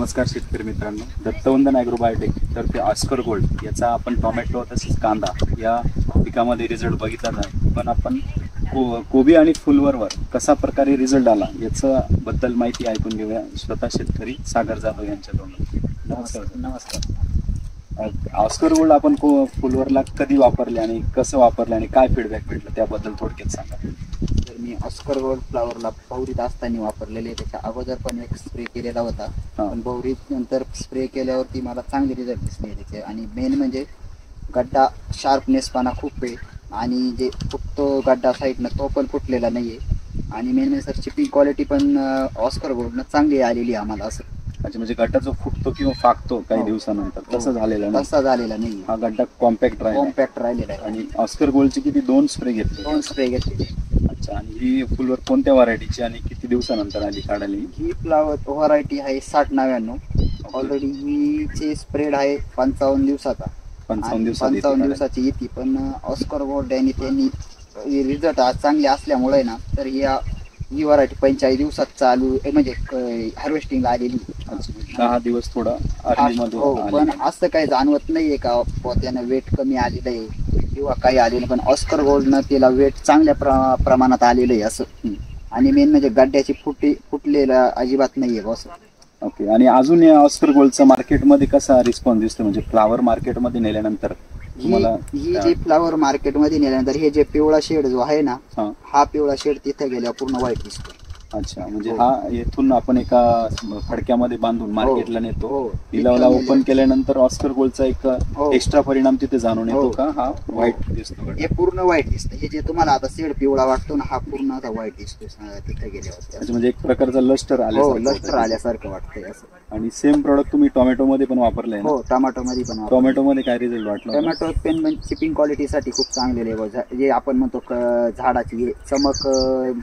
नमस्कार शेतकरी मित्रांनो, दत्तवंदन ॲग्रो बायोटेक तर्फे ऑस्कर गोल्ड याचा आपण टोमॅटो तसेच कांदा या पिकामध्ये रिझल्ट बघितला नाही, पण आपण कोबी आणि फुलवरवर कसा प्रकारे रिझल्ट आला याचं बद्दल माहिती ऐकून घेऊया स्वतः शेतकरी सागर जाधव यांच्याकडून. नमस्कार. ऑस्कर गोल्ड आपण फुलवरला कधी वापरले आणि कसं वापरले आणि काय फीडबॅक भेटलं त्याबद्दल थोडक्यात सांगा. तर मी ऑस्कर गोल्ड फ्लावरला बहुरीत असताना वापरलेले, त्याच्या अगोदर पण एक स्प्रे केलेला होता, पण बहुरीत नंतर स्प्रे केल्यावरती मला चांगले रिझल्ट दिसले त्याचे. आणि मेन म्हणजे गड्डा शार्पनेसपणा खूप आहे आणि जे फुटतो गड्डा साईडनं तो पण फुटलेला नाही आहे. आणि मेन म्हणजे सर चिपिंग क्वालिटी पण ऑस्कर गोल्डनं चांगली आलेली आहे आम्हाला. असं अच्छा, म्हणजे गड्डा जो फुटतो किंवा फाकतो काही दिवसानंतर तसं झालेलं नाही. हा गड्डा कॉम्पॅक्ट राहिलेला आहे. आणि ऑस्कर गोल्डचे किती दोन स्प्रे घेतले? अच्छा, आणि ही फुलवर कोणत्या व्हरायटीची आणि किती दिवसानंतर आली काढायला? ही फ्लावर व्हरायटी आहे 6099. ऑलरेडी हिचे स्प्रेड आहे 55 दिवसाचा. 55 दिवसाची येते. पण ऑस्कर गोल्ड आणि त्यांनी रिझल्ट आज चांगले असल्यामुळे ना, तर ही व्हरायटी 45 दिवसात चालू म्हणजे हार्वेस्टिंगला आलेली. 10 दिवस थोडा पण असं काही जाणवत नाहीये का त्यानं वेट कमी आलेलं आहे किंवा काही आलेलं, पण ऑस्कर गोल्डनं त्याला वेट चांगल्या प्रमाणात आलेलं आहे असं. आणि मेन म्हणजे गड्ड्याची फुटलेला अजिबात नाहीये बॉस. ओके. आणि अजून या ऑस्कर गोल्डचा मार्केटमध्ये कसा रिस्पॉन्स दिसतो, म्हणजे फ्लावर मार्केटमध्ये नेल्यानंतर ही जे फ्लावर मार्केटमध्ये नेल्यानंतर हे जे पिवळा शेड जो आहे ना, हा पिवळा शेड तिथे गेल्यावर पूर्ण व्हाईट दिसतो. अच्छा, म्हणजे हा येथून आपण एका फडक्यामध्ये बांधून मार्केटला नेतो, लिलावला ओपन केल्यानंतर ऑस्कर गोल्डचा एक एक्स्ट्रा परिणाम तिथे जाणून येतो का? हा व्हाईट दिसतो, हे पूर्ण व्हाईट दिसतं. हे जे तुम्हाला आता शेड पिवळा वाटतो ना, हा पूर्ण आता व्हाईट दिसतो तिथे गेल्यावर. म्हणजे एक प्रकारचा लस्टर आल्यासारखं वाटतंय असं. आणि सेम प्रोडक्ट तुम्ही टोमॅटो मध्ये पण वापरलंय? हो, टोमॅटो मध्ये पण. टोमॅटो मध्ये काय रिझल्ट वाटला? टोमॅटो पेन म्हणजे चिपिंग क्वालिटीसाठी खूप चांगले आहे. जे आपण म्हणतो झाडाची चमक,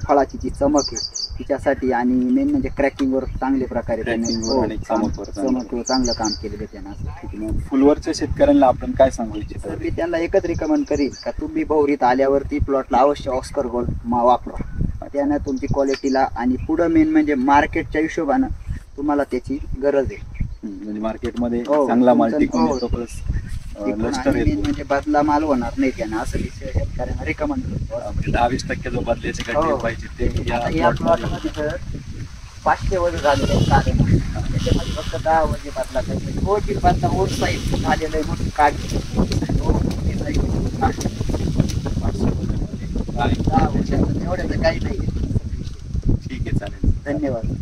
फळाची जी चमक आहे तिच्यासाठी, आणि मेन म्हणजे क्रॅकिंग वर चांगल्या प्रकारे चमकवर चांगलं काम केलेलं त्यानं. फुलवरच्या शेतकऱ्यांना आपण काय सांगू इच्छितो? मी त्यांना एकच रिकमेंड करीन का तुम्ही बहुरीत आल्यावरती प्लॉटला अवश्य ऑस्कर गोल्ड वापरा. त्यानं तुमची क्वालिटीला आणि पुढं मेन म्हणजे मार्केटच्या हिशोबानं तुम्हाला त्याची गरज आहे. म्हणजे मार्केटमध्ये चांगला माल टिकून येतो, प्लस म्हणजे बदला माल होणार नाही त्यानं, असं शेतकऱ्यांना रिकमेंड करतो. 10-20% जो बदल्याचे गड्डे पाहिजे ते या प्लॉटमध्ये जर 500 वजन झालेले आहेत त्याच्यामध्ये फक्त 10 वजन बदला पाहिजे. बदला ओर साईज झालेलं आहे म्हणून काढली एवढ्याचं काही नाही. ठीक आहे, चालेल. धन्यवाद.